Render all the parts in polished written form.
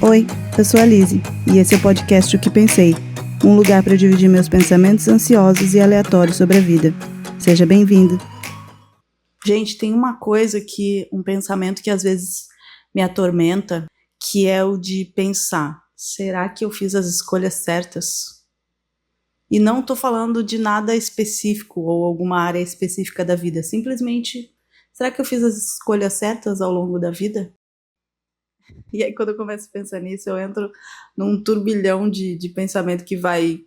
Oi, eu sou a Lizzie e esse é o podcast O Que Pensei, um lugar para dividir meus pensamentos ansiosos e aleatórios sobre a vida. Seja bem-vindo. Gente, tem um pensamento que às vezes me atormenta, que é o de pensar, será que eu fiz as escolhas certas? E não estou falando de nada específico ou alguma área específica da vida, simplesmente, será que eu fiz as escolhas certas ao longo da vida? E aí, quando eu começo a pensar nisso, eu entro num turbilhão de pensamento que vai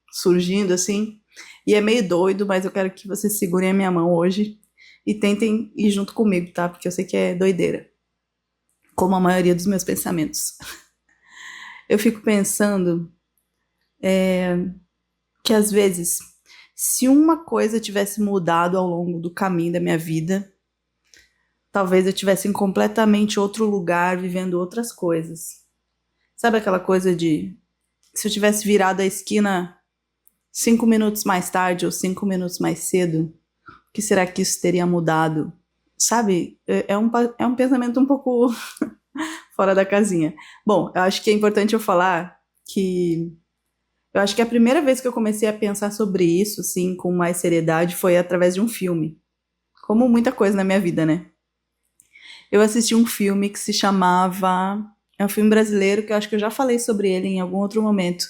surgindo, assim. E é meio doido, mas eu quero que vocês segurem a minha mão hoje e tentem ir junto comigo, tá? Porque eu sei que é doideira. Como a maioria dos meus pensamentos. Eu fico pensando que, às vezes, se uma coisa tivesse mudado ao longo do caminho da minha vida, talvez eu estivesse em completamente outro lugar, vivendo outras coisas. Sabe aquela coisa de, se eu tivesse virado a esquina 5 minutos mais tarde ou 5 minutos mais cedo, o que será que isso teria mudado? Sabe, é um pensamento um pouco fora da casinha. Bom, eu acho que é importante eu falar que eu acho que a primeira vez que eu comecei a pensar sobre isso, assim, com mais seriedade, foi através de um filme. Como muita coisa na minha vida, né? Eu assisti um filme que se chamava... É um filme brasileiro que eu acho que eu já falei sobre ele em algum outro momento.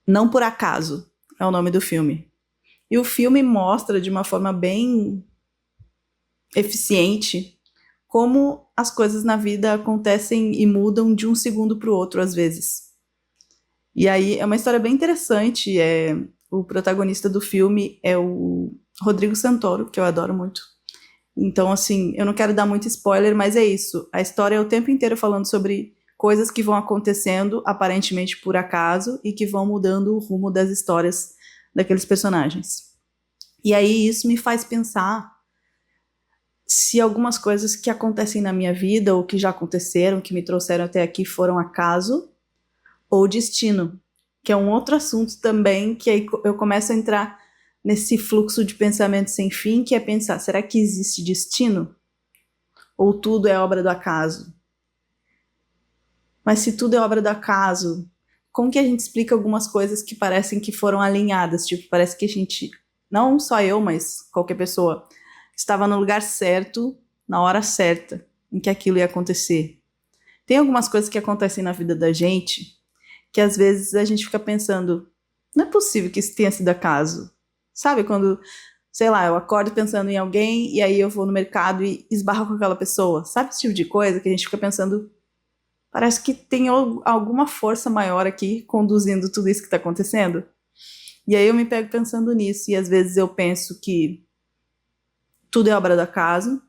Não Por Acaso é o nome do filme. E o filme mostra de uma forma bem eficiente como as coisas na vida acontecem e mudam de um segundo para o outro, às vezes. E aí é uma história bem interessante. O protagonista do filme é o Rodrigo Santoro, que eu adoro muito. Então, assim, eu não quero dar muito spoiler, mas é isso. A história é o tempo inteiro falando sobre coisas que vão acontecendo, aparentemente por acaso, e que vão mudando o rumo das histórias daqueles personagens. E aí isso me faz pensar se algumas coisas que acontecem na minha vida, ou que já aconteceram, que me trouxeram até aqui, foram acaso ou destino, que é um outro assunto também, que aí eu começo a entrar nesse fluxo de pensamento sem fim, que é pensar, será que existe destino? Ou tudo é obra do acaso? Mas se tudo é obra do acaso, como que a gente explica algumas coisas que parecem que foram alinhadas? Tipo, parece que a gente, não só eu, mas qualquer pessoa, estava no lugar certo, na hora certa, em que aquilo ia acontecer. Tem algumas coisas que acontecem na vida da gente que às vezes a gente fica pensando, não é possível que isso tenha sido acaso. Sabe, quando, sei lá, eu acordo pensando em alguém e aí eu vou no mercado e esbarro com aquela pessoa. Sabe esse tipo de coisa que a gente fica pensando, parece que tem alguma força maior aqui conduzindo tudo isso que está acontecendo? E aí eu me pego pensando nisso e às vezes eu penso que tudo é obra do acaso,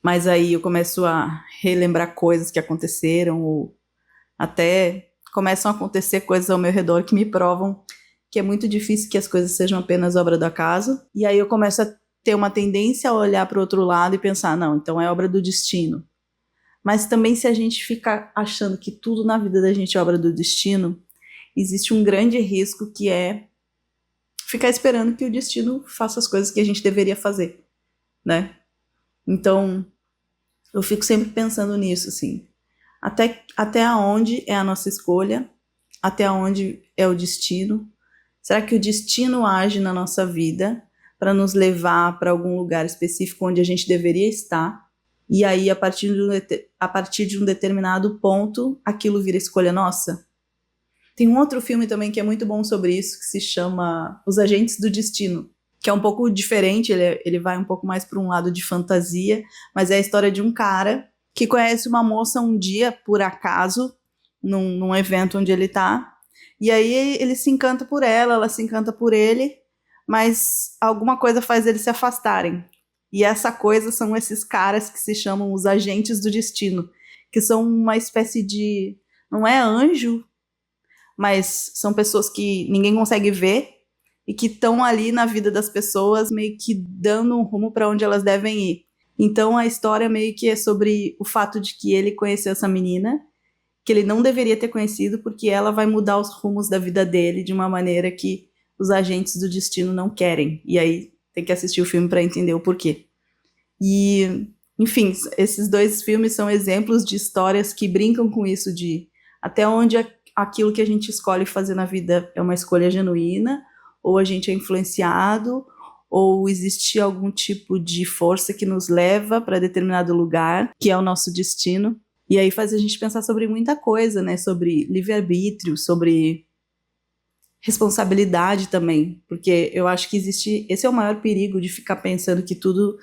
mas aí eu começo a relembrar coisas que aconteceram, ou até começam a acontecer coisas ao meu redor que me provam que é muito difícil que as coisas sejam apenas obra do acaso, e aí eu começo a ter uma tendência a olhar para o outro lado e pensar, não, então é obra do destino. Mas também, se a gente ficar achando que tudo na vida da gente é obra do destino, existe um grande risco, que é ficar esperando que o destino faça as coisas que a gente deveria fazer, né? Então, eu fico sempre pensando nisso, assim. Até onde é a nossa escolha? Até onde é o destino? Será que o destino age na nossa vida para nos levar para algum lugar específico onde a gente deveria estar? E aí, a partir de um determinado ponto, aquilo vira escolha nossa? Tem um outro filme também que é muito bom sobre isso, que se chama Os Agentes do Destino, que é um pouco diferente, ele vai um pouco mais para um lado de fantasia, mas é a história de um cara que conhece uma moça um dia, por acaso, num evento onde ele tá, e aí ele se encanta por ela se encanta por ele, mas alguma coisa faz eles se afastarem. E essa coisa são esses caras que se chamam os agentes do destino, que são uma espécie de... não é anjo, mas são pessoas que ninguém consegue ver e que estão ali na vida das pessoas, meio que dando um rumo para onde elas devem ir. Então a história meio que é sobre o fato de que ele conheceu essa menina, que ele não deveria ter conhecido, porque ela vai mudar os rumos da vida dele de uma maneira que os agentes do destino não querem. E aí tem que assistir o filme para entender o porquê. E Enfim, esses dois filmes são exemplos de histórias que brincam com isso de até onde aquilo que a gente escolhe fazer na vida é uma escolha genuína, ou a gente é influenciado, ou existe algum tipo de força que nos leva para determinado lugar, que é o nosso destino. E aí faz a gente pensar sobre muita coisa, né? Sobre livre-arbítrio, sobre responsabilidade também, porque eu acho que esse é o maior perigo de ficar pensando que tudo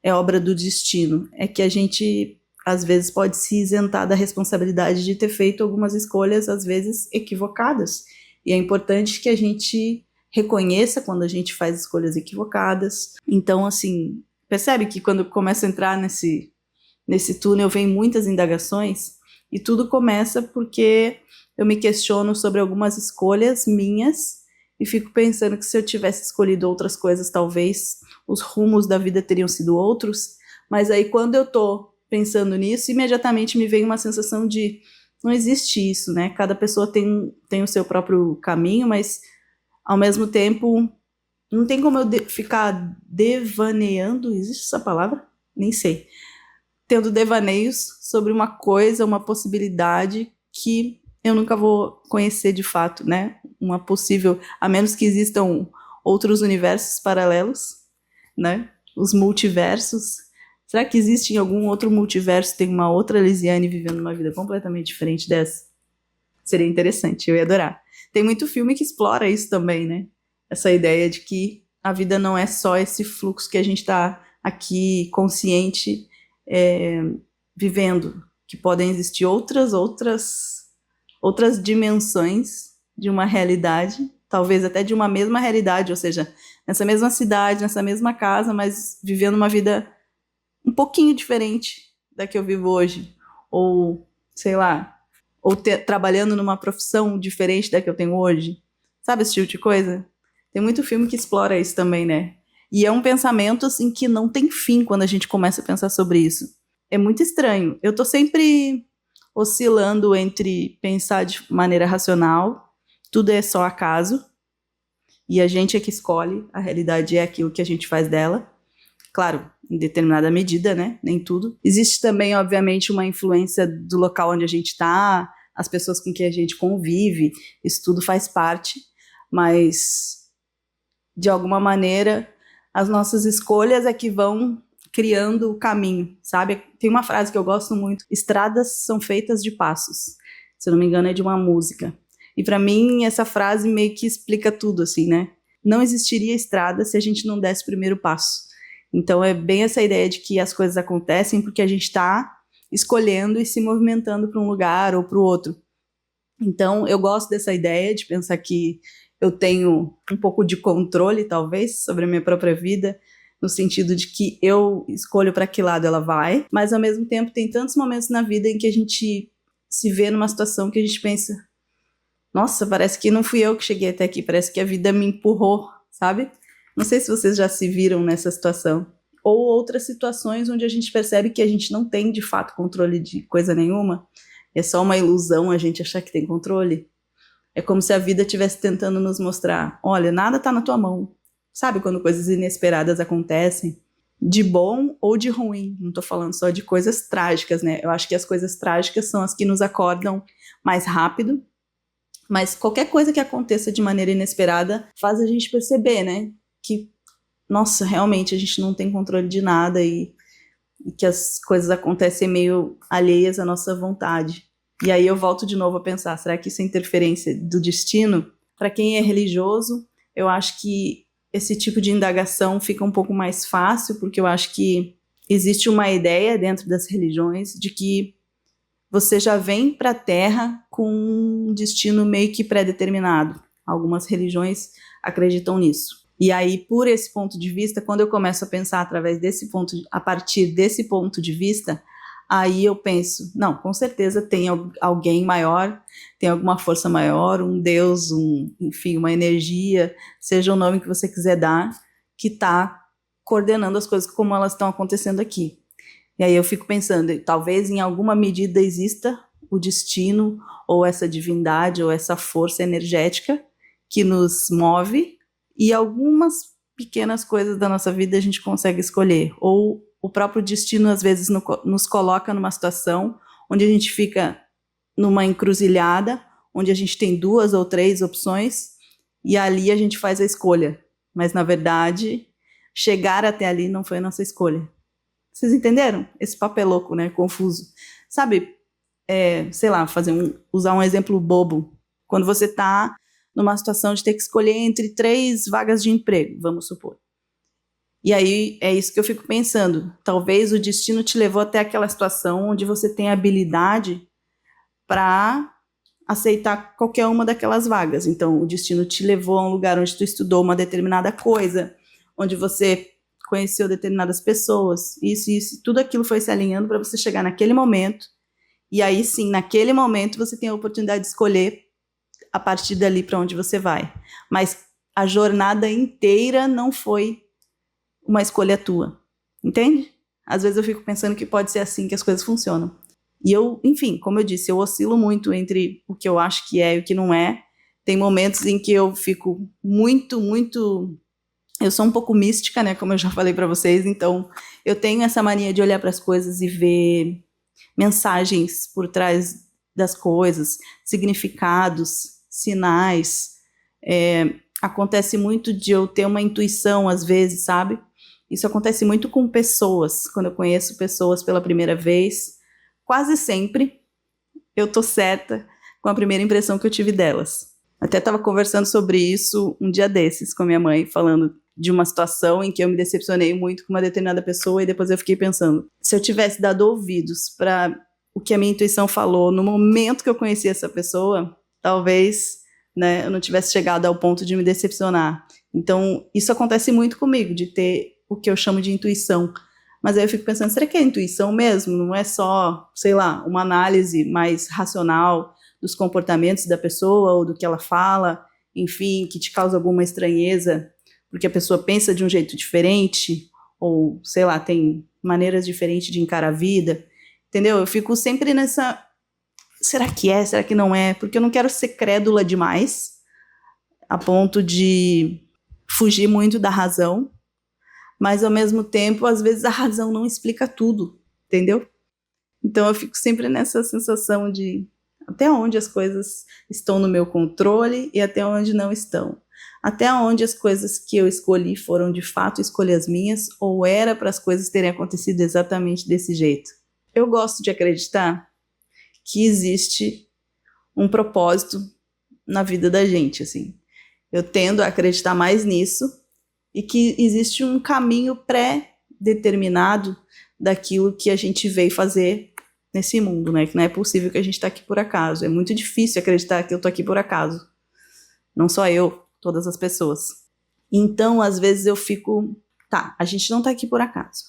é obra do destino, é que a gente às vezes pode se isentar da responsabilidade de ter feito algumas escolhas às vezes equivocadas, e é importante que a gente reconheça quando a gente faz escolhas equivocadas. Então, assim, percebe que quando eu começo a entrar nesse túnel vem muitas indagações, e tudo começa porque eu me questiono sobre algumas escolhas minhas e fico pensando que se eu tivesse escolhido outras coisas, talvez os rumos da vida teriam sido outros. Mas aí quando eu tô pensando nisso, imediatamente me vem uma sensação de não existe isso, né? Cada pessoa tem o seu próprio caminho, mas ao mesmo tempo não tem como eu ficar devaneando, existe essa palavra? Nem sei. Tendo devaneios sobre uma coisa, uma possibilidade que eu nunca vou conhecer de fato, né? Uma possível, a menos que existam outros universos paralelos, né? Os multiversos. Será que existe em algum outro multiverso, tem uma outra Lisiane vivendo uma vida completamente diferente dessa? Seria interessante, eu ia adorar. Tem muito filme que explora isso também, né? Essa ideia de que a vida não é só esse fluxo que a gente está aqui consciente vivendo, que podem existir outras dimensões de uma realidade, talvez até de uma mesma realidade, ou seja, nessa mesma cidade, nessa mesma casa, mas vivendo uma vida um pouquinho diferente da que eu vivo hoje, ou sei lá, ou trabalhando numa profissão diferente da que eu tenho hoje, sabe esse tipo de coisa? Tem muito filme que explora isso também, né? E é um pensamento assim que não tem fim quando a gente começa a pensar sobre isso. É muito estranho. Eu tô sempre oscilando entre pensar de maneira racional, tudo é só acaso, e a gente é que escolhe, a realidade é aquilo que a gente faz dela. Claro, em determinada medida, né? Nem tudo. Existe também, obviamente, uma influência do local onde a gente está, as pessoas com quem a gente convive, isso tudo faz parte, mas de alguma maneira as nossas escolhas é que vão criando o caminho, sabe? Tem uma frase que eu gosto muito: estradas são feitas de passos. Se eu não me engano, é de uma música. E para mim, essa frase meio que explica tudo, assim, né? Não existiria estrada se a gente não desse o primeiro passo. Então, é bem essa ideia de que as coisas acontecem porque a gente está escolhendo e se movimentando para um lugar ou para o outro. Então, eu gosto dessa ideia de pensar que eu tenho um pouco de controle, talvez, sobre a minha própria vida, no sentido de que eu escolho para que lado ela vai, mas ao mesmo tempo tem tantos momentos na vida em que a gente se vê numa situação que a gente pensa: nossa, parece que não fui eu que cheguei até aqui, parece que a vida me empurrou, sabe? Não sei se vocês já se viram nessa situação. Ou outras situações onde a gente percebe que a gente não tem de fato controle de coisa nenhuma, é só uma ilusão a gente achar que tem controle. É como se a vida estivesse tentando nos mostrar: olha, nada tá na tua mão. Sabe quando coisas inesperadas acontecem? De bom ou de ruim. Não tô falando só de coisas trágicas, né? Eu acho que as coisas trágicas são as que nos acordam mais rápido, mas qualquer coisa que aconteça de maneira inesperada faz a gente perceber, né? Que, nossa, realmente a gente não tem controle de nada e que as coisas acontecem meio alheias à nossa vontade. E aí eu volto de novo a pensar: será que isso é interferência do destino? Para quem é religioso, eu acho que esse tipo de indagação fica um pouco mais fácil, porque eu acho que existe uma ideia dentro das religiões de que você já vem para a Terra com um destino meio que pré-determinado. Algumas religiões acreditam nisso. E aí, por esse ponto de vista, quando eu começo a pensar a partir desse ponto de vista, aí eu penso: não, com certeza tem alguém maior, tem alguma força maior, um Deus, enfim, uma energia, seja o nome que você quiser dar, que está coordenando as coisas como elas estão acontecendo aqui. E aí eu fico pensando: talvez em alguma medida exista o destino, ou essa divindade, ou essa força energética que nos move, e algumas pequenas coisas da nossa vida a gente consegue escolher, ou o próprio destino às vezes nos coloca numa situação onde a gente fica numa encruzilhada, onde a gente tem 2 ou 3 opções, e ali a gente faz a escolha. Mas, na verdade, chegar até ali não foi a nossa escolha. Vocês entenderam? Esse papo é louco, né? Confuso. Sabe, sei lá, usar um exemplo bobo. Quando você está numa situação de ter que escolher entre 3 vagas de emprego, vamos supor. E aí é isso que eu fico pensando. Talvez o destino te levou até aquela situação onde você tem habilidade para aceitar qualquer uma daquelas vagas. Então, o destino te levou a um lugar onde tu estudou uma determinada coisa, onde você conheceu determinadas pessoas, isso, tudo aquilo foi se alinhando para você chegar naquele momento, e aí sim, naquele momento você tem a oportunidade de escolher a partir dali para onde você vai. Mas a jornada inteira não foi uma escolha tua, entende? Às vezes eu fico pensando que pode ser assim que as coisas funcionam. E eu, enfim, como eu disse, eu oscilo muito entre o que eu acho que é e o que não é. Tem momentos em que eu fico muito... Eu sou um pouco mística, né, como eu já falei para vocês, então eu tenho essa mania de olhar para as coisas e ver mensagens por trás das coisas, significados, sinais. Acontece muito de eu ter uma intuição às vezes, sabe? Isso acontece muito com pessoas, quando eu conheço pessoas pela primeira vez. Quase sempre eu tô certa com a primeira impressão que eu tive delas. Até estava conversando sobre isso um dia desses com a minha mãe, falando de uma situação em que eu me decepcionei muito com uma determinada pessoa, e depois eu fiquei pensando, se eu tivesse dado ouvidos para o que a minha intuição falou no momento que eu conheci essa pessoa, talvez, né, eu não tivesse chegado ao ponto de me decepcionar. Então, isso acontece muito comigo, de ter o que eu chamo de intuição. Mas aí eu fico pensando, será que é intuição mesmo? Não é só, sei lá, uma análise mais racional dos comportamentos da pessoa ou do que ela fala, enfim, que te causa alguma estranheza, porque a pessoa pensa de um jeito diferente, ou, sei lá, tem maneiras diferentes de encarar a vida, entendeu? Eu fico sempre nessa, será que é, será que não é? Porque eu não quero ser crédula demais, a ponto de fugir muito da razão, mas ao mesmo tempo, às vezes a razão não explica tudo, entendeu? Então eu fico sempre nessa sensação de até onde as coisas estão no meu controle e até onde não estão. Até onde as coisas que eu escolhi foram de fato escolhas minhas, ou era para as coisas terem acontecido exatamente desse jeito. Eu gosto de acreditar que existe um propósito na vida da gente, assim. Eu tendo a acreditar mais nisso, e que existe um caminho pré-determinado daquilo que a gente veio fazer nesse mundo, né? Que não é possível que a gente está aqui por acaso. É muito difícil acreditar que eu tô aqui por acaso. Não só eu, todas as pessoas. Então, às vezes eu fico, tá, a gente não tá aqui por acaso.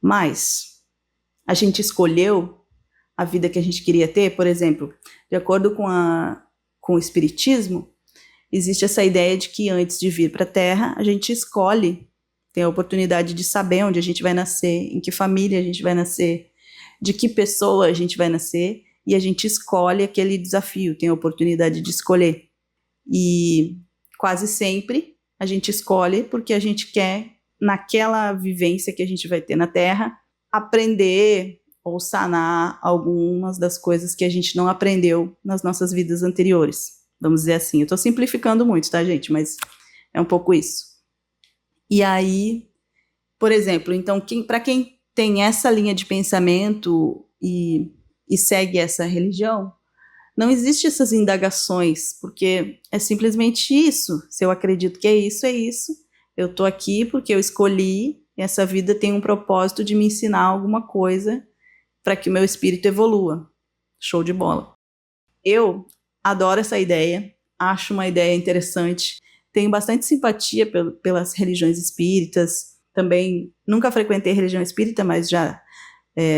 Mas a gente escolheu a vida que a gente queria ter, por exemplo, de acordo com o espiritismo, existe essa ideia de que antes de vir para a Terra, a gente escolhe, tem a oportunidade de saber onde a gente vai nascer, em que família a gente vai nascer, de que pessoa a gente vai nascer, e a gente escolhe aquele desafio, tem a oportunidade de escolher. E quase sempre a gente escolhe porque a gente quer, naquela vivência que a gente vai ter na Terra, aprender ou sanar algumas das coisas que a gente não aprendeu nas nossas vidas anteriores. Vamos dizer assim, eu estou simplificando muito, tá, gente? Mas é um pouco isso. E aí, por exemplo, então, para quem tem essa linha de pensamento e segue essa religião, não existe essas indagações, porque é simplesmente isso. Se eu acredito que é isso, é isso. Eu estou aqui porque eu escolhi, e essa vida tem um propósito de me ensinar alguma coisa para que o meu espírito evolua. Show de bola. Eu adoro essa ideia, acho uma ideia interessante, tenho bastante simpatia pelas religiões espíritas, também nunca frequentei religião espírita, mas já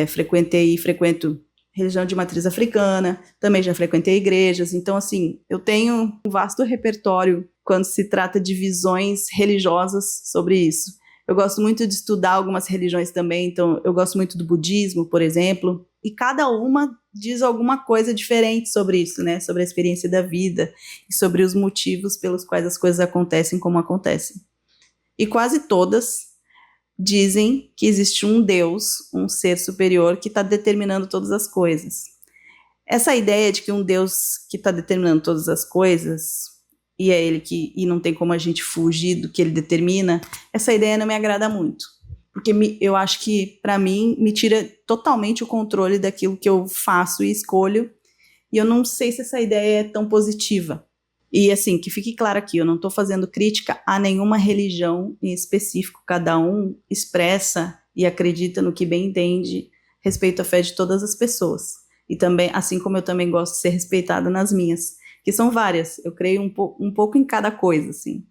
frequentei e frequento religião de matriz africana, também já frequentei igrejas, então assim, eu tenho um vasto repertório quando se trata de visões religiosas sobre isso. Eu gosto muito de estudar algumas religiões também, então eu gosto muito do budismo, por exemplo, e cada uma diz alguma coisa diferente sobre isso, né? Sobre a experiência da vida e sobre os motivos pelos quais as coisas acontecem como acontecem. E quase todas dizem que existe um Deus, um ser superior, que está determinando todas as coisas. Essa ideia de que um Deus que está determinando todas as coisas, e é ele e não tem como a gente fugir do que ele determina, essa ideia não me agrada muito. Porque eu acho que, para mim, me tira totalmente o controle daquilo que eu faço e escolho, e eu não sei se essa ideia é tão positiva. E assim, que fique claro aqui, eu não estou fazendo crítica a nenhuma religião em específico, cada um expressa e acredita no que bem entende respeito à fé de todas as pessoas. E também, assim como eu também gosto de ser respeitada nas minhas, que são várias, eu creio um pouco em cada coisa, assim.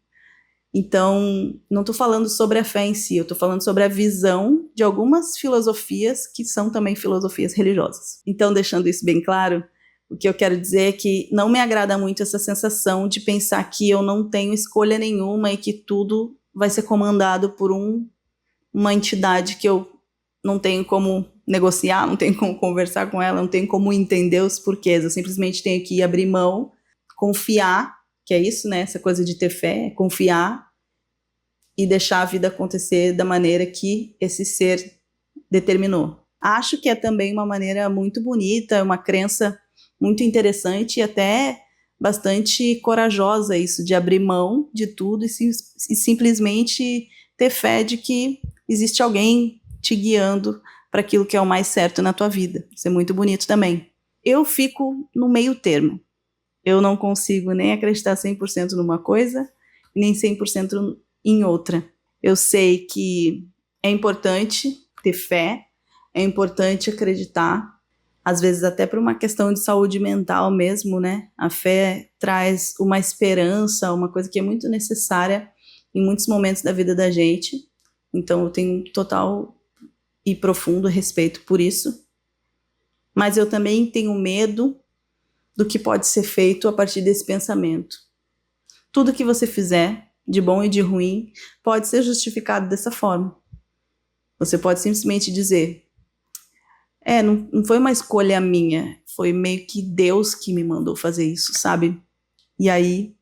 Então, não estou falando sobre a fé em si, eu estou falando sobre a visão de algumas filosofias que são também filosofias religiosas. Então, deixando isso bem claro, o que eu quero dizer é que não me agrada muito essa sensação de pensar que eu não tenho escolha nenhuma e que tudo vai ser comandado por uma entidade que eu não tenho como negociar, não tenho como conversar com ela, não tenho como entender os porquês. Eu simplesmente tenho que abrir mão, confiar, que é isso, né? Essa coisa de ter fé, confiar e deixar a vida acontecer da maneira que esse ser determinou. Acho que é também uma maneira muito bonita, uma crença muito interessante e até bastante corajosa isso, de abrir mão de tudo e simplesmente ter fé de que existe alguém te guiando para aquilo que é o mais certo na tua vida. Isso é muito bonito também. Eu fico no meio termo. Eu não consigo nem acreditar 100% numa coisa, nem 100% em outra. Eu sei que é importante ter fé, é importante acreditar, às vezes até por uma questão de saúde mental mesmo, né? A fé traz uma esperança, uma coisa que é muito necessária em muitos momentos da vida da gente. Então eu tenho total e profundo respeito por isso. Mas eu também tenho medo do que pode ser feito a partir desse pensamento. Tudo que você fizer, de bom e de ruim, pode ser justificado dessa forma. Você pode simplesmente dizer: não foi uma escolha minha, foi meio que Deus que me mandou fazer isso, sabe? E aí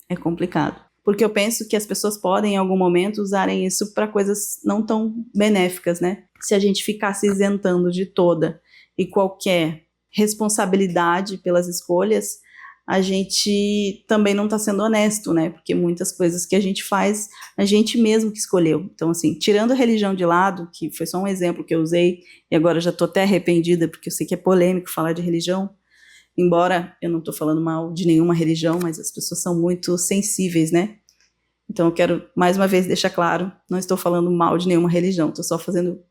é complicado. Porque eu penso que as pessoas podem, em algum momento, usarem isso para coisas não tão benéficas, né? Se a gente ficar se isentando de toda e qualquer responsabilidade pelas escolhas, a gente também não está sendo honesto, né? Porque muitas coisas que a gente faz, a gente mesmo que escolheu. Então, assim, tirando a religião de lado, que foi só um exemplo que eu usei, e agora já estou até arrependida, porque eu sei que é polêmico falar de religião, embora eu não estou falando mal de nenhuma religião, mas as pessoas são muito sensíveis, né? Então eu quero, mais uma vez, deixar claro, não estou falando mal de nenhuma religião, estou só fazendo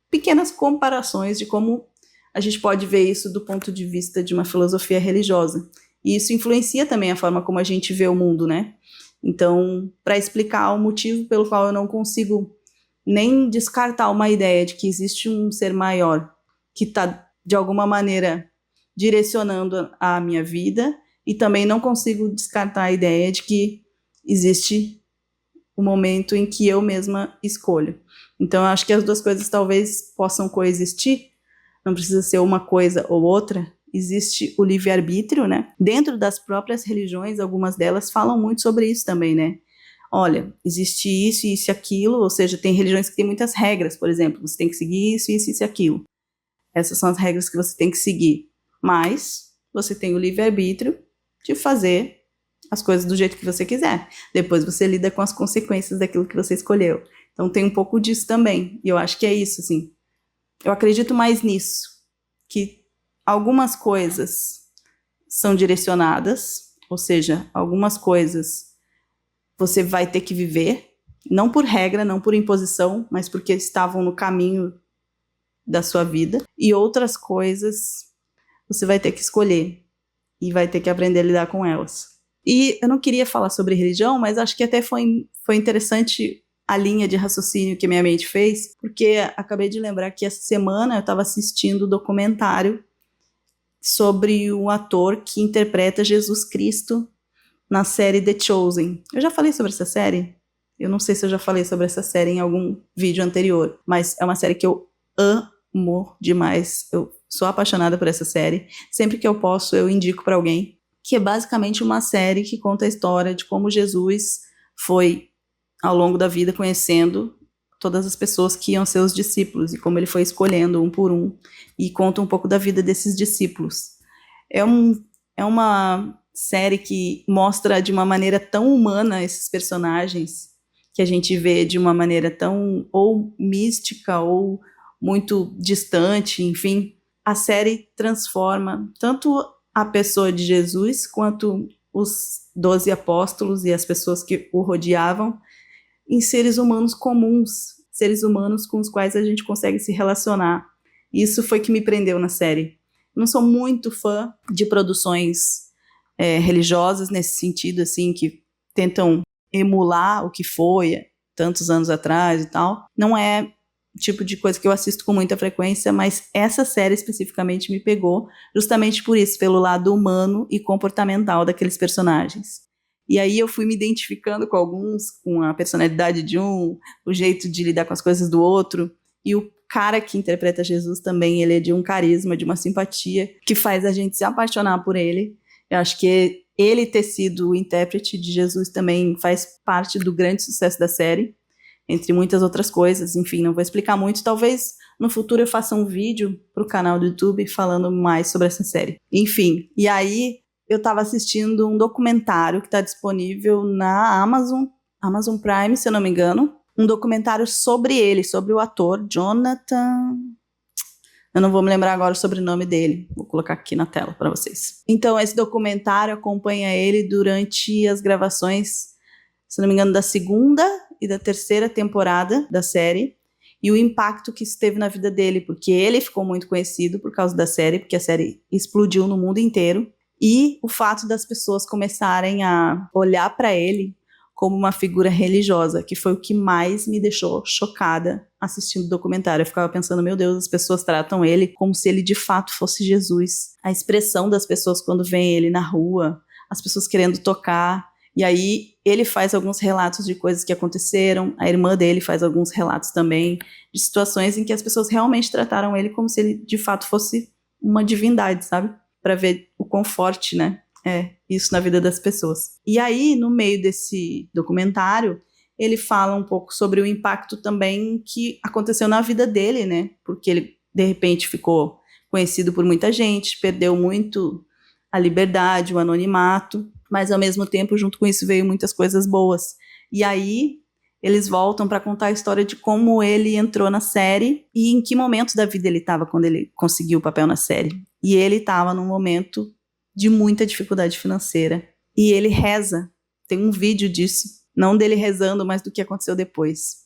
pequenas comparações de como a gente pode ver isso do ponto de vista de uma filosofia religiosa. E isso influencia também a forma como a gente vê o mundo, né? Então, para explicar o motivo pelo qual eu não consigo nem descartar uma ideia de que existe um ser maior que está, de alguma maneira, direcionando a minha vida, e também não consigo descartar a ideia de que existe o momento em que eu mesma escolho. Então, eu acho que as duas coisas talvez possam coexistir, não precisa ser uma coisa ou outra. Existe o livre-arbítrio, né? Dentro das próprias religiões, algumas delas falam muito sobre isso também, né? Olha, existe isso, isso e aquilo, ou seja, tem religiões que têm muitas regras, por exemplo, você tem que seguir isso, isso, isso e aquilo. Essas são as regras que você tem que seguir. Mas você tem o livre-arbítrio de fazer as coisas do jeito que você quiser. Depois você lida com as consequências daquilo que você escolheu. Então tem um pouco disso também. E eu acho que é isso, assim. Eu acredito mais nisso, que algumas coisas são direcionadas, ou seja, algumas coisas você vai ter que viver, não por regra, não por imposição, mas porque estavam no caminho da sua vida, e outras coisas você vai ter que escolher e vai ter que aprender a lidar com elas. E eu não queria falar sobre religião, mas acho que até foi interessante a linha de raciocínio que minha mente fez, porque acabei de lembrar que essa semana eu estava assistindo o documentário sobre um ator que interpreta Jesus Cristo na série The Chosen. Eu já falei sobre essa série? Eu não sei se eu já falei sobre essa série em algum vídeo anterior, mas é uma série que eu amo demais. Eu sou apaixonada por essa série. Sempre que eu posso, eu indico para alguém, que é basicamente uma série que conta a história de como Jesus foi, ao longo da vida, conhecendo todas as pessoas que iam ser os discípulos e como ele foi escolhendo um por um, e conta um pouco da vida desses discípulos. É uma série que mostra de uma maneira tão humana esses personagens, que a gente vê de uma maneira tão ou mística ou muito distante, enfim. A série transforma tanto a pessoa de Jesus quanto os 12 apóstolos e as pessoas que o rodeavam em seres humanos comuns, seres humanos com os quais a gente consegue se relacionar. Isso foi que me prendeu na série. Não sou muito fã de produções religiosas nesse sentido, assim, que tentam emular o que foi tantos anos atrás e tal. Não é o tipo de coisa que eu assisto com muita frequência, mas essa série especificamente me pegou justamente por isso, pelo lado humano e comportamental daqueles personagens. E aí eu fui me identificando com alguns, com a personalidade de um, o jeito de lidar com as coisas do outro, e o cara que interpreta Jesus também, ele é de um carisma, de uma simpatia, que faz a gente se apaixonar por ele. Eu acho que ele ter sido o intérprete de Jesus também faz parte do grande sucesso da série, entre muitas outras coisas. Enfim, não vou explicar muito, talvez no futuro eu faça um vídeo para o canal do YouTube falando mais sobre essa série. Enfim, e aí eu estava assistindo um documentário que está disponível na Amazon Prime, se eu não me engano, um documentário sobre ele, sobre o ator Jonathan... Eu não vou me lembrar agora o sobrenome dele, vou colocar aqui na tela para vocês. Então, esse documentário acompanha ele durante as gravações, se não me engano, da 2ª e da 3ª temporada da série, e o impacto que isso teve na vida dele, porque ele ficou muito conhecido por causa da série, porque a série explodiu no mundo inteiro, e o fato das pessoas começarem a olhar para ele como uma figura religiosa, que foi o que mais me deixou chocada assistindo o documentário. Eu ficava pensando, meu Deus, as pessoas tratam ele como se ele de fato fosse Jesus. A expressão das pessoas quando veem ele na rua, as pessoas querendo tocar, e aí ele faz alguns relatos de coisas que aconteceram, a irmã dele faz alguns relatos também, de situações em que as pessoas realmente trataram ele como se ele de fato fosse uma divindade, sabe? Para ver o quão forte, né? Isso na vida das pessoas. E aí, no meio desse documentário, ele fala um pouco sobre o impacto também que aconteceu na vida dele, né? Porque ele, de repente, ficou conhecido por muita gente, perdeu muito a liberdade, o anonimato, mas, ao mesmo tempo, junto com isso, veio muitas coisas boas. E aí, eles voltam para contar a história de como ele entrou na série e em que momento da vida ele estava quando ele conseguiu o papel na série. E ele estava num momento de muita dificuldade financeira. E ele reza. Tem um vídeo disso. Não dele rezando, mas do que aconteceu depois.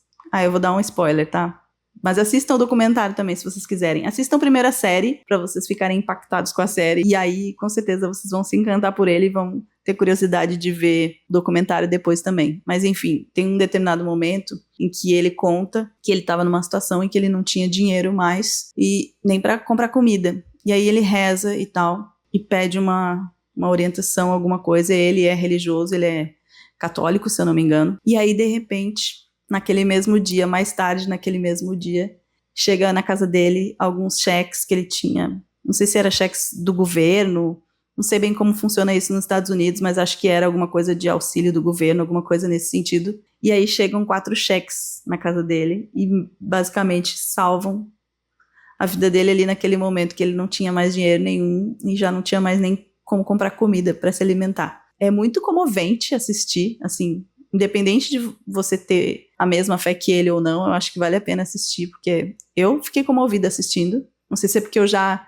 Eu vou dar um spoiler, tá? Mas assistam o documentário também, se vocês quiserem. Assistam primeiro a série, pra vocês ficarem impactados com a série. E aí, com certeza, vocês vão se encantar por ele e vão ter curiosidade de ver o documentário depois também. Mas, enfim, tem um determinado momento em que ele conta que ele estava numa situação em que ele não tinha dinheiro mais e nem pra comprar comida. E aí ele reza e tal, e pede uma orientação, alguma coisa. Ele é religioso, ele é católico, se eu não me engano. E aí, de repente, naquele mesmo dia, mais tarde naquele mesmo dia, chega na casa dele alguns cheques que ele tinha. Não sei se era cheques do governo, não sei bem como funciona isso nos Estados Unidos, mas acho que era alguma coisa de auxílio do governo, alguma coisa nesse sentido. E aí chegam 4 cheques na casa dele e basicamente salvam a vida dele ali naquele momento que ele não tinha mais dinheiro nenhum e já não tinha mais nem como comprar comida para se alimentar. É muito comovente assistir, assim, independente de você ter a mesma fé que ele ou não, eu acho que vale a pena assistir, porque eu fiquei comovida assistindo. Não sei se é porque eu já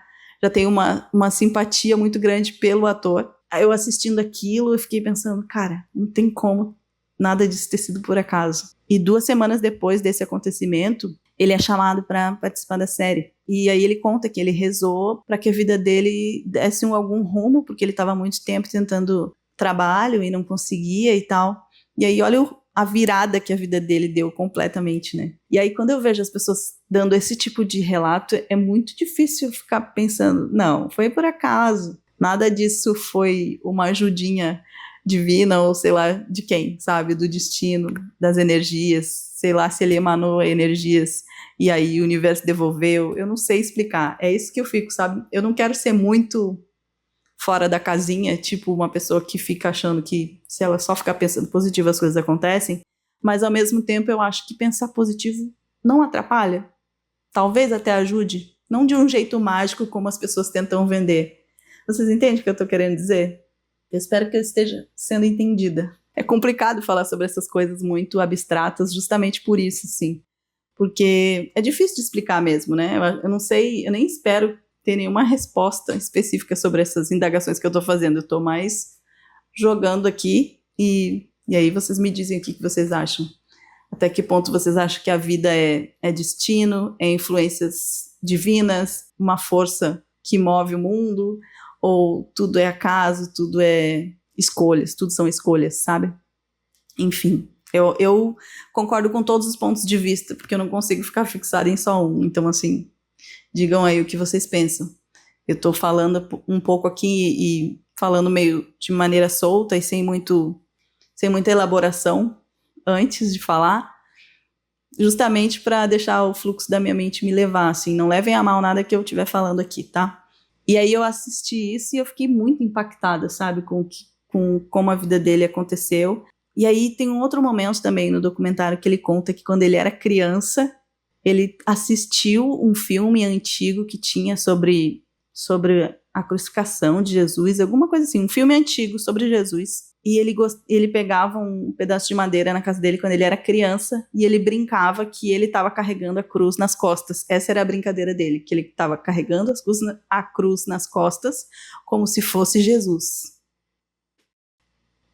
tenho uma simpatia muito grande pelo ator. Eu assistindo aquilo, eu fiquei pensando, cara, não tem como nada disso ter sido por acaso. E 2 semanas depois desse acontecimento, ele é chamado para participar da série. E aí ele conta que ele rezou para que a vida dele desse algum rumo, porque ele estava há muito tempo tentando trabalho e não conseguia e tal. E aí olha a virada que a vida dele deu completamente, né? E aí quando eu vejo as pessoas dando esse tipo de relato, é muito difícil ficar pensando, não, foi por acaso. Nada disso foi uma ajudinha divina ou sei lá de quem, sabe? Do destino, das energias, sei lá se ele emanou energias e aí o universo devolveu. Eu não sei explicar. É isso que eu fico, sabe? Eu não quero ser muito fora da casinha, tipo uma pessoa que fica achando que se ela só ficar pensando positivo as coisas acontecem, mas ao mesmo tempo eu acho que pensar positivo não atrapalha? Talvez até ajude, não de um jeito mágico como as pessoas tentam vender. Vocês entendem o que eu tô querendo dizer? Eu espero que eu esteja sendo entendida. É complicado falar sobre essas coisas muito abstratas justamente por isso, sim. Porque é difícil de explicar mesmo, né? Eu não sei, eu nem espero ter nenhuma resposta específica sobre essas indagações que eu tô fazendo. Eu tô mais jogando aqui e aí vocês me dizem o que vocês acham. Até que ponto vocês acham que a vida é destino, é influências divinas, uma força que move o mundo, ou tudo é acaso, tudo é escolhas, tudo são escolhas, sabe? Enfim, eu concordo com todos os pontos de vista, porque eu não consigo ficar fixada em só um. Então, assim, digam aí o que vocês pensam. Eu tô falando um pouco aqui e falando meio de maneira solta e sem muita elaboração antes de falar, justamente para deixar o fluxo da minha mente me levar, assim, não levem a mal nada que eu estiver falando aqui, tá? E aí eu assisti isso e eu fiquei muito impactada, sabe, com como a vida dele aconteceu. E aí tem um outro momento também no documentário que ele conta que quando ele era criança, ele assistiu um filme antigo que tinha sobre a crucificação de Jesus, alguma coisa assim, um filme antigo sobre Jesus. E ele pegava um pedaço de madeira na casa dele quando ele era criança e ele brincava que ele estava carregando a cruz nas costas. Essa era a brincadeira dele, que ele estava carregando a cruz nas costas como se fosse Jesus.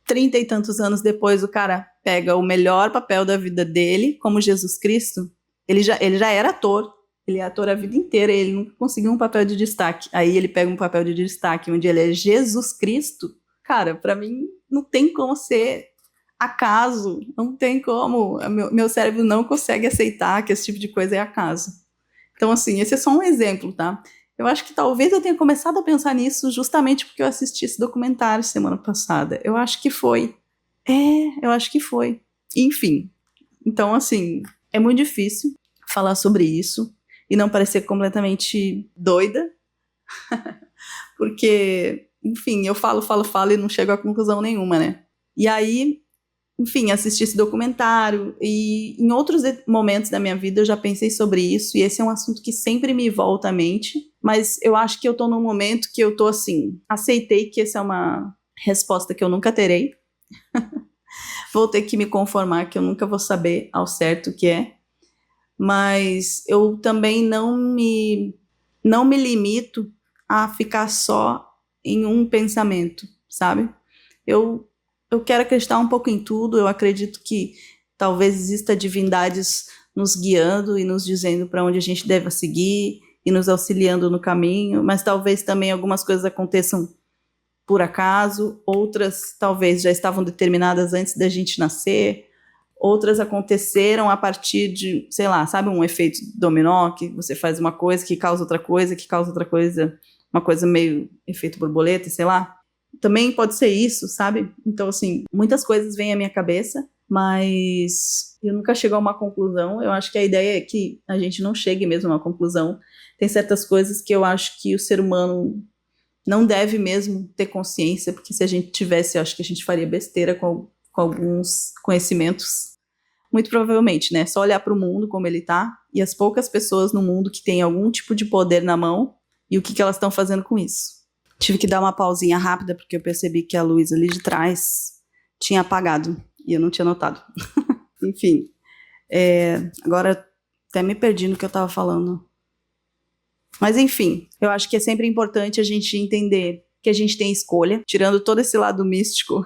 30 e tantos anos depois, o cara pega o melhor papel da vida dele, como Jesus Cristo. Ele já era ator, ele é ator a vida inteira, ele nunca conseguiu um papel de destaque. Aí ele pega um papel de destaque onde ele é Jesus Cristo. Cara, pra mim não tem como ser acaso, não tem como. Meu cérebro não consegue aceitar que esse tipo de coisa é acaso. Então, assim, esse é só um exemplo, tá? Eu acho que talvez eu tenha começado a pensar nisso justamente porque eu assisti esse documentário semana passada. Eu acho que foi. Eu acho que foi. Enfim. Então, assim, é muito difícil falar sobre isso e não parecer completamente doida. Porque, enfim, eu falo e não chego a conclusão nenhuma, né? E aí, enfim, assisti esse documentário e em outros momentos da minha vida eu já pensei sobre isso e esse é um assunto que sempre me volta à mente, mas eu acho que eu tô num momento que eu tô assim, aceitei que essa é uma resposta que eu nunca terei. Vou ter que me conformar que eu nunca vou saber ao certo o que é, mas eu também não me limito a ficar só em um pensamento, sabe? Eu quero acreditar um pouco em tudo, eu acredito que talvez exista divindades nos guiando e nos dizendo para onde a gente deve seguir e nos auxiliando no caminho, mas talvez também algumas coisas aconteçam por acaso, outras talvez já estavam determinadas antes da gente nascer, outras aconteceram a partir de, sei lá, sabe, um efeito dominó, que você faz uma coisa que causa outra coisa, que causa outra coisa, uma coisa meio efeito borboleta, sei lá. Também pode ser isso, sabe? Então, assim, muitas coisas vêm à minha cabeça, mas eu nunca chego a uma conclusão. Eu acho que a ideia é que a gente não chegue mesmo a uma conclusão. Tem certas coisas que eu acho que o ser humano não deve mesmo ter consciência, porque se a gente tivesse, eu acho que a gente faria besteira com alguns conhecimentos. Muito provavelmente, né? Só olhar para o mundo como ele tá e as poucas pessoas no mundo que têm algum tipo de poder na mão e o que elas estão fazendo com isso. Tive que dar uma pausinha rápida porque eu percebi que a luz ali de trás tinha apagado e eu não tinha notado. Enfim, agora até me perdi no que eu estava falando. Mas enfim, eu acho que é sempre importante a gente entender que a gente tem escolha, tirando todo esse lado místico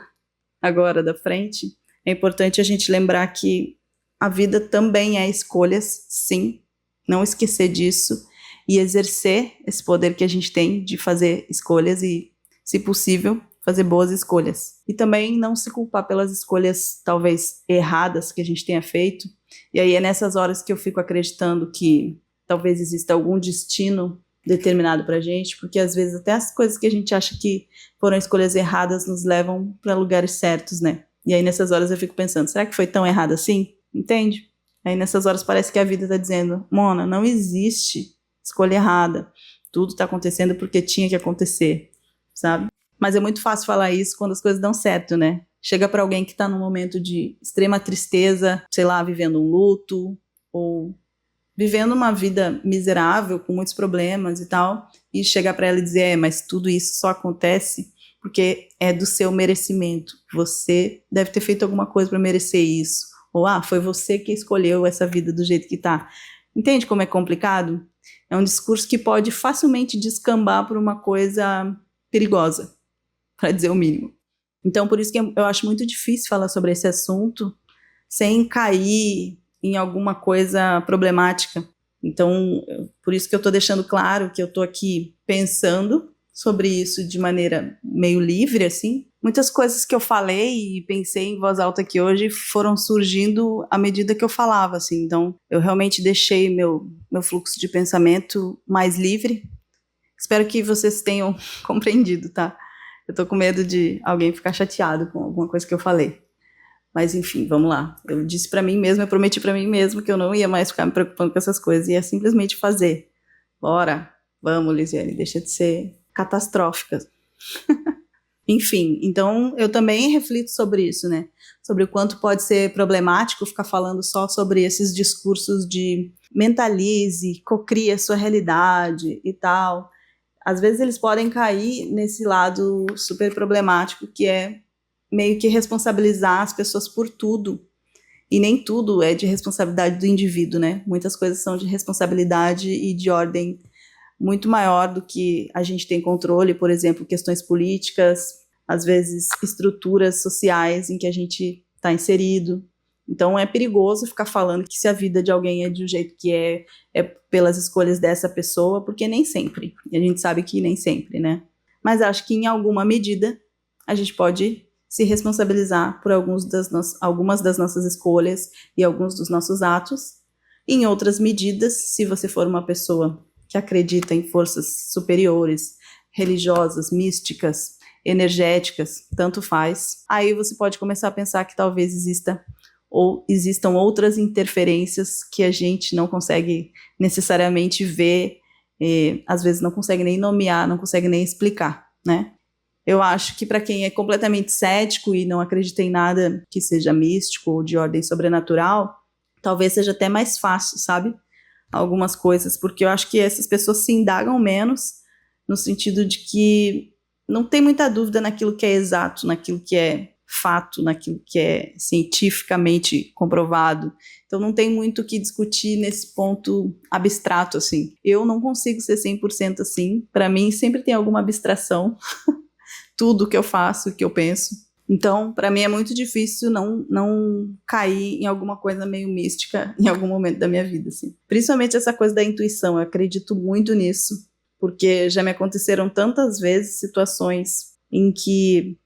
agora da frente, é importante a gente lembrar que a vida também é escolhas, sim, não esquecer disso e exercer esse poder que a gente tem de fazer escolhas e, se possível, fazer boas escolhas. E também não se culpar pelas escolhas talvez erradas que a gente tenha feito. E aí é nessas horas que eu fico acreditando que talvez exista algum destino determinado pra gente, porque às vezes até as coisas que a gente acha que foram escolhas erradas nos levam para lugares certos, né? E aí nessas horas eu fico pensando, será que foi tão errado assim? Entende? Aí nessas horas parece que a vida tá dizendo, Mona, não existe escolha errada. Tudo tá acontecendo porque tinha que acontecer, sabe? Mas é muito fácil falar isso quando as coisas dão certo, né? Chega pra alguém que tá num momento de extrema tristeza, sei lá, vivendo um luto, ou vivendo uma vida miserável, com muitos problemas e tal, e chegar para ela e dizer, mas tudo isso só acontece porque é do seu merecimento. Você deve ter feito alguma coisa para merecer isso. Ou, foi você que escolheu essa vida do jeito que tá. Entende como é complicado? É um discurso que pode facilmente descambar por uma coisa perigosa, para dizer o mínimo. Então, por isso que eu acho muito difícil falar sobre esse assunto sem cair em alguma coisa problemática. Então, por isso que eu estou deixando claro que eu estou aqui pensando sobre isso de maneira meio livre, assim. Muitas coisas que eu falei e pensei em voz alta aqui hoje foram surgindo à medida que eu falava, assim. Então, eu realmente deixei meu fluxo de pensamento mais livre. Espero que vocês tenham compreendido, tá? Eu tô com medo de alguém ficar chateado com alguma coisa que eu falei. Mas enfim, vamos lá. Eu disse pra mim mesma, eu prometi pra mim mesma que eu não ia mais ficar me preocupando com essas coisas, ia simplesmente fazer. Bora, vamos, Lisiane, deixa de ser catastrófica. Enfim, então eu também reflito sobre isso, né? Sobre o quanto pode ser problemático ficar falando só sobre esses discursos de mentalize, cocrie a sua realidade e tal. Às vezes eles podem cair nesse lado super problemático que é meio que responsabilizar as pessoas por tudo. E nem tudo é de responsabilidade do indivíduo, né? Muitas coisas são de responsabilidade e de ordem muito maior do que a gente tem controle, por exemplo, questões políticas, às vezes estruturas sociais em que a gente está inserido. Então é perigoso ficar falando que se a vida de alguém é de um jeito que é pelas escolhas dessa pessoa, porque nem sempre. E a gente sabe que nem sempre, né? Mas acho que em alguma medida a gente pode se responsabilizar por algumas das nossas escolhas e alguns dos nossos atos. E em outras medidas, se você for uma pessoa que acredita em forças superiores, religiosas, místicas, energéticas, tanto faz, aí você pode começar a pensar que talvez existam outras interferências que a gente não consegue necessariamente ver, às vezes não consegue nem nomear, não consegue nem explicar, né? Eu acho que para quem é completamente cético e não acredita em nada que seja místico ou de ordem sobrenatural, talvez seja até mais fácil, sabe? Algumas coisas, porque eu acho que essas pessoas se indagam menos, no sentido de que não tem muita dúvida naquilo que é exato, naquilo que é fato, naquilo que é cientificamente comprovado. Então não tem muito o que discutir nesse ponto abstrato, assim. Eu não consigo ser 100% assim. Para mim sempre tem alguma abstração, tudo que eu faço, que eu penso. Então, para mim é muito difícil não cair em alguma coisa meio mística em algum momento da minha vida, assim. Principalmente essa coisa da intuição, eu acredito muito nisso, porque já me aconteceram tantas vezes situações em que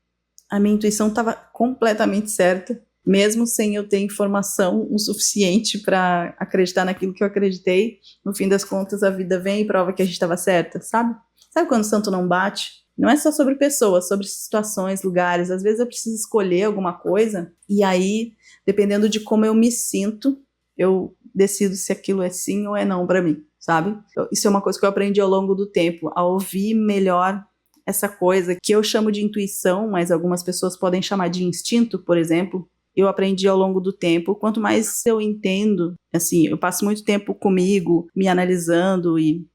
a minha intuição estava completamente certa, mesmo sem eu ter informação o suficiente para acreditar naquilo que eu acreditei. No fim das contas, a vida vem e prova que a gente estava certa, sabe? Sabe quando o santo não bate? Não é só sobre pessoas, sobre situações, lugares. Às vezes eu preciso escolher alguma coisa e aí, dependendo de como eu me sinto, eu decido se aquilo é sim ou é não para mim, sabe? Isso é uma coisa que eu aprendi ao longo do tempo, a ouvir melhor essa coisa que eu chamo de intuição, mas algumas pessoas podem chamar de instinto, por exemplo. Eu aprendi ao longo do tempo, quanto mais eu entendo, assim, eu passo muito tempo comigo, me analisando e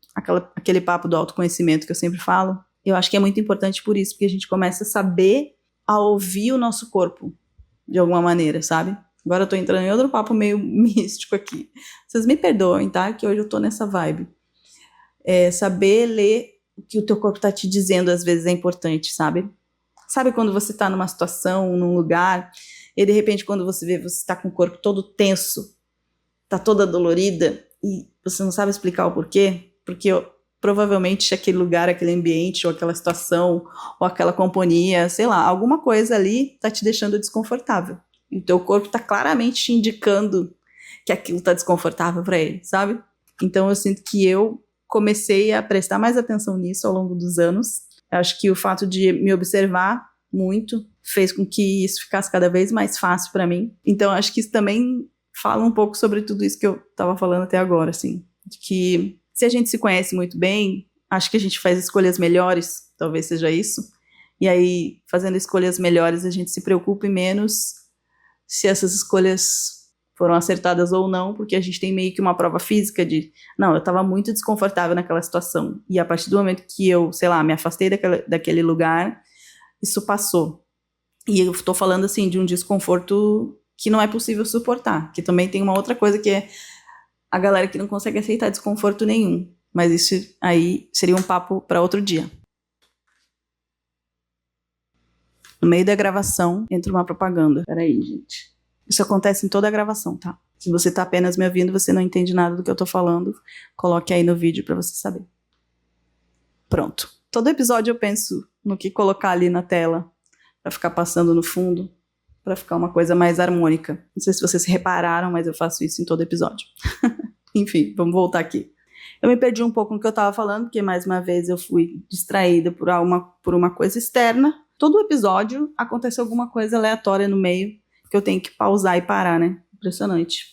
aquele papo do autoconhecimento que eu sempre falo, eu acho que é muito importante por isso, porque a gente começa a saber a ouvir o nosso corpo, de alguma maneira, sabe? Agora eu tô entrando em outro papo meio místico aqui. Vocês me perdoem, tá? Que hoje eu tô nessa vibe. Saber ler o que o teu corpo tá te dizendo, às vezes, é importante, sabe? Sabe quando você tá numa situação, num lugar, e de repente quando você vê, você tá com o corpo todo tenso, tá toda dolorida, e você não sabe explicar o porquê? Porque provavelmente aquele lugar, aquele ambiente, ou aquela situação, ou aquela companhia, sei lá, alguma coisa ali tá te deixando desconfortável. E o teu corpo tá claramente te indicando que aquilo tá desconfortável para ele, sabe? Então eu sinto que eu comecei a prestar mais atenção nisso ao longo dos anos. Eu acho que o fato de me observar muito fez com que isso ficasse cada vez mais fácil para mim. Então acho que isso também fala um pouco sobre tudo isso que eu tava falando até agora, assim, de que se a gente se conhece muito bem, acho que a gente faz escolhas melhores, talvez seja isso. E aí, fazendo escolhas melhores, a gente se preocupe menos se essas escolhas foram acertadas ou não, porque a gente tem meio que uma prova física de, não, eu estava muito desconfortável naquela situação, e a partir do momento que eu, sei lá, me afastei daquele lugar, isso passou. E eu estou falando, assim, de um desconforto que não é possível suportar, que também tem uma outra coisa que é a galera que não consegue aceitar desconforto nenhum, mas isso aí seria um papo para outro dia. No meio da gravação, entra uma propaganda. Peraí, gente. Isso acontece em toda a gravação, tá? Se você tá apenas me ouvindo, você não entende nada do que eu tô falando, coloque aí no vídeo pra você saber. Pronto. Todo episódio eu penso no que colocar ali na tela pra ficar passando no fundo, pra ficar uma coisa mais harmônica. Não sei se vocês repararam, mas eu faço isso em todo episódio. Enfim, vamos voltar aqui. Eu me perdi um pouco no que eu tava falando, porque mais uma vez eu fui distraída por uma coisa externa. Todo episódio acontece alguma coisa aleatória no meio que eu tenho que pausar e parar, né? Impressionante.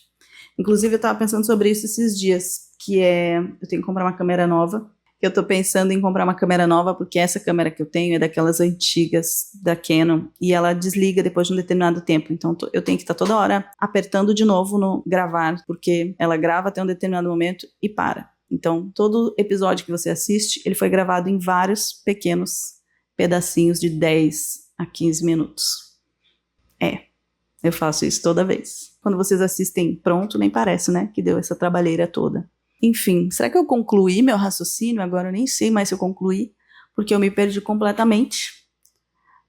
Inclusive, eu tava pensando sobre isso esses dias, eu tenho que comprar uma câmera nova, que eu tô pensando em comprar uma câmera nova, porque essa câmera que eu tenho é daquelas antigas da Canon, e ela desliga depois de um determinado tempo, então eu tenho que estar toda hora apertando de novo no gravar, porque ela grava até um determinado momento e para. Então, todo episódio que você assiste, ele foi gravado em vários pequenos pedacinhos de 10 a 15 minutos. Eu faço isso toda vez. Quando vocês assistem pronto, nem parece, né, que deu essa trabalheira toda. Enfim, será que eu concluí meu raciocínio? Agora eu nem sei mais se eu concluí, porque eu me perdi completamente.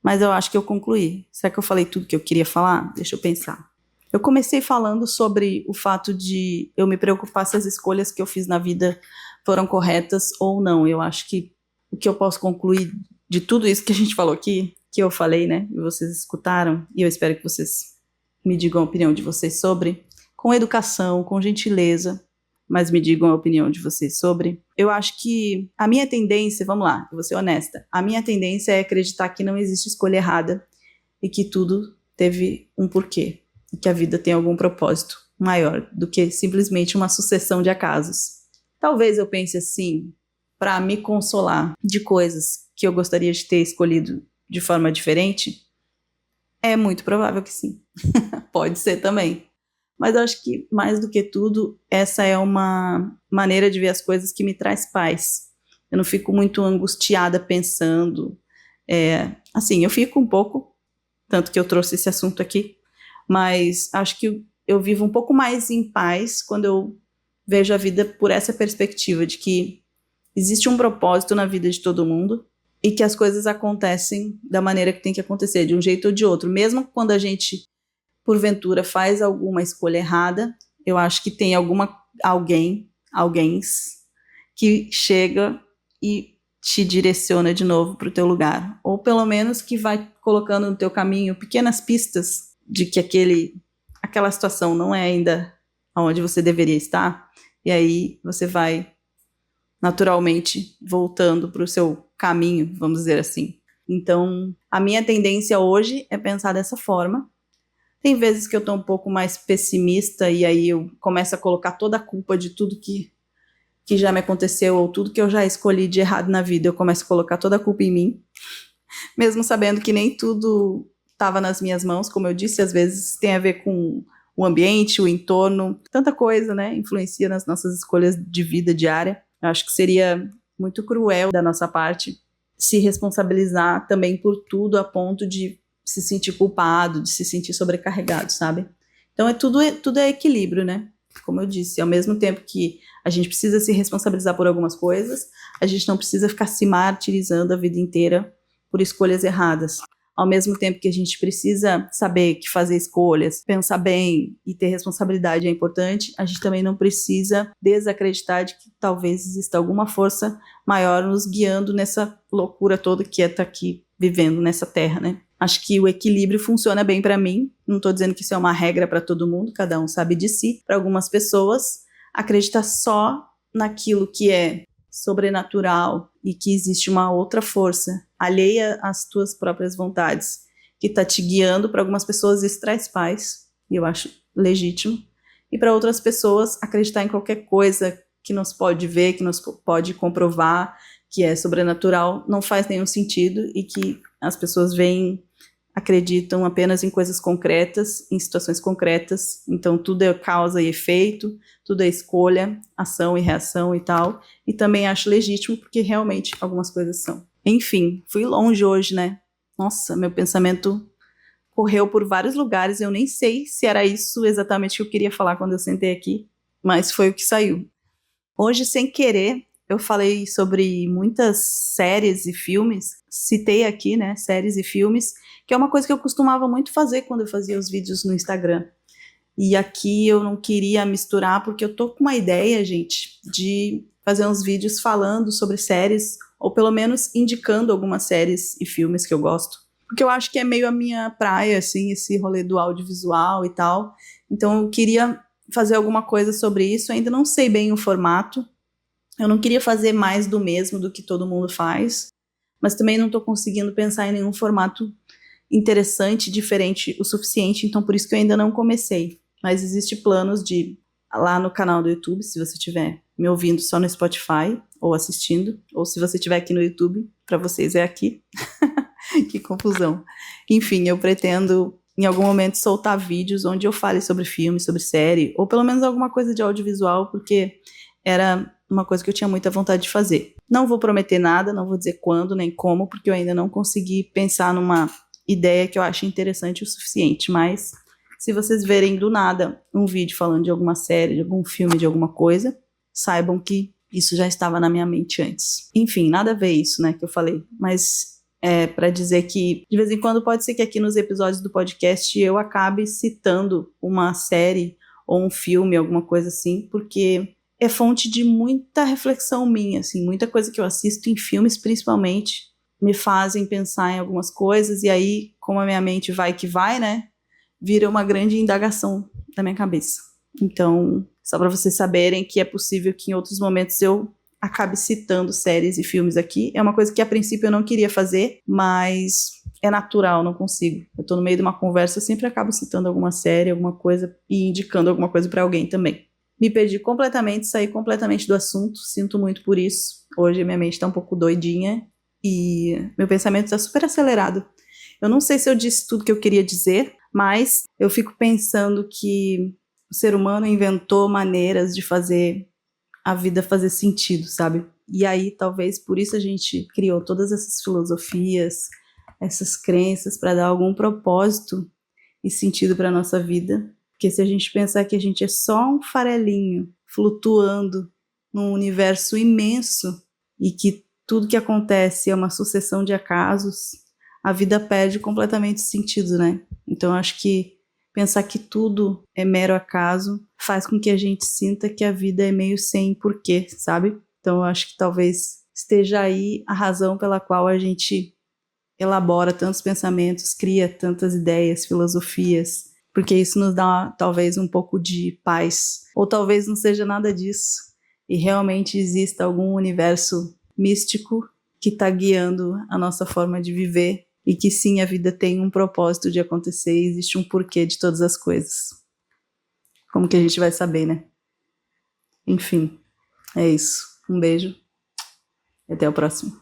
Mas eu acho que eu concluí. Será que eu falei tudo que eu queria falar? Deixa eu pensar. Eu comecei falando sobre o fato de eu me preocupar se as escolhas que eu fiz na vida foram corretas ou não. Eu acho que o que eu posso concluir de tudo isso que a gente falou aqui, que eu falei, né, e vocês escutaram, e eu espero que vocês me digam a opinião de vocês sobre, com educação, com gentileza, mas me digam a opinião de vocês sobre. Eu acho que a minha tendência, vamos lá, eu vou ser honesta, a minha tendência é acreditar que não existe escolha errada e que tudo teve um porquê, e que a vida tem algum propósito maior do que simplesmente uma sucessão de acasos. Talvez eu pense assim, para me consolar de coisas que eu gostaria de ter escolhido de forma diferente. É muito provável que sim. Pode ser também. Mas eu acho que, mais do que tudo, essa é uma maneira de ver as coisas que me traz paz. Eu não fico muito angustiada pensando. Assim, eu fico um pouco, tanto que eu trouxe esse assunto aqui, mas acho que eu vivo um pouco mais em paz quando eu vejo a vida por essa perspectiva de que existe um propósito na vida de todo mundo, e que as coisas acontecem da maneira que tem que acontecer, de um jeito ou de outro. Mesmo quando a gente, porventura, faz alguma escolha errada, eu acho que tem alguém que chega e te direciona de novo para o teu lugar. Ou pelo menos que vai colocando no teu caminho pequenas pistas de que aquela situação não é ainda onde você deveria estar, e aí você vai naturalmente voltando para o seu caminho, vamos dizer assim. Então, a minha tendência hoje é pensar dessa forma. Tem vezes que eu estou um pouco mais pessimista e aí eu começo a colocar toda a culpa de tudo que já me aconteceu ou tudo que eu já escolhi de errado na vida, eu começo a colocar toda a culpa em mim, mesmo sabendo que nem tudo estava nas minhas mãos, como eu disse, às vezes tem a ver com o ambiente, o entorno, tanta coisa, né, influencia nas nossas escolhas de vida diária. Eu acho que seria muito cruel da nossa parte se responsabilizar também por tudo a ponto de se sentir culpado, de se sentir sobrecarregado, sabe? Então tudo é equilíbrio, né? Como eu disse, ao mesmo tempo que a gente precisa se responsabilizar por algumas coisas, a gente não precisa ficar se martirizando a vida inteira por escolhas erradas. Ao mesmo tempo que a gente precisa saber que fazer escolhas, pensar bem e ter responsabilidade é importante, a gente também não precisa desacreditar de que talvez exista alguma força maior nos guiando nessa loucura toda que é estar aqui vivendo nessa terra, né? Acho que o equilíbrio funciona bem para mim. Não estou dizendo que isso é uma regra para todo mundo, cada um sabe de si. Para algumas pessoas, acreditar só naquilo que é sobrenatural e que existe uma outra força alheia às tuas próprias vontades que está te guiando. Para algumas pessoas isso traz paz, e eu acho legítimo. E para outras pessoas, acreditar em qualquer coisa que não se pode ver, que não se pode comprovar, que é sobrenatural, não faz nenhum sentido, e que as pessoas veem acreditam apenas em coisas concretas, em situações concretas, então tudo é causa e efeito, tudo é escolha, ação e reação e tal, e também acho legítimo porque realmente algumas coisas são. Enfim, fui longe hoje, né? Nossa, meu pensamento correu por vários lugares, eu nem sei se era isso exatamente que eu queria falar quando eu sentei aqui, mas foi o que saiu. Hoje, sem querer, eu falei sobre muitas séries e filmes, citei aqui, né, séries e filmes, que é uma coisa que eu costumava muito fazer quando eu fazia os vídeos no Instagram. E aqui eu não queria misturar, porque eu tô com uma ideia, gente, de fazer uns vídeos falando sobre séries, ou pelo menos indicando algumas séries e filmes que eu gosto. Porque eu acho que é meio a minha praia, assim, esse rolê do audiovisual e tal. Então eu queria fazer alguma coisa sobre isso, ainda não sei bem o formato. Eu não queria fazer mais do mesmo do que todo mundo faz, mas também não tô conseguindo pensar em nenhum formato interessante, diferente o suficiente, então por isso que eu ainda não comecei. Mas existe planos de lá no canal do YouTube, se você estiver me ouvindo só no Spotify ou assistindo, ou se você estiver aqui no YouTube, para vocês é aqui. Que confusão. Enfim, eu pretendo em algum momento soltar vídeos onde eu fale sobre filme, sobre série, ou pelo menos alguma coisa de audiovisual, porque era uma coisa que eu tinha muita vontade de fazer. Não vou prometer nada, não vou dizer quando nem como, porque eu ainda não consegui pensar numa ideia que eu acho interessante o suficiente, mas se vocês verem do nada um vídeo falando de alguma série, de algum filme, de alguma coisa, saibam que isso já estava na minha mente antes. Enfim, nada a ver isso, né, que eu falei, mas para dizer que de vez em quando pode ser que aqui nos episódios do podcast eu acabe citando uma série ou um filme, alguma coisa assim, porque é fonte de muita reflexão minha, assim, muita coisa que eu assisto em filmes, principalmente, me fazem pensar em algumas coisas, e aí, como a minha mente vai que vai, né, vira uma grande indagação da minha cabeça. Então, só para vocês saberem que é possível que em outros momentos eu acabe citando séries e filmes aqui. É uma coisa que a princípio eu não queria fazer, mas é natural, não consigo. Eu tô no meio de uma conversa, eu sempre acabo citando alguma série, alguma coisa e indicando alguma coisa para alguém também. Me perdi completamente, saí completamente do assunto, sinto muito por isso. Hoje minha mente tá um pouco doidinha e meu pensamento tá super acelerado. Eu não sei se eu disse tudo que eu queria dizer, mas eu fico pensando que o ser humano inventou maneiras de fazer a vida fazer sentido, sabe? E aí, talvez por isso a gente criou todas essas filosofias, essas crenças para dar algum propósito e sentido para nossa vida. Porque se a gente pensar que a gente é só um farelinho flutuando num universo imenso e que tudo que acontece é uma sucessão de acasos, a vida perde completamente sentido, né? Então eu acho que pensar que tudo é mero acaso faz com que a gente sinta que a vida é meio sem porquê, sabe? Então eu acho que talvez esteja aí a razão pela qual a gente elabora tantos pensamentos, cria tantas ideias, filosofias, porque isso nos dá talvez um pouco de paz. Ou talvez não seja nada disso e realmente exista algum universo místico que está guiando a nossa forma de viver e que sim, a vida tem um propósito de acontecer e existe um porquê de todas as coisas. Como que a gente vai saber, né? Enfim, é isso. Um beijo e até o próximo.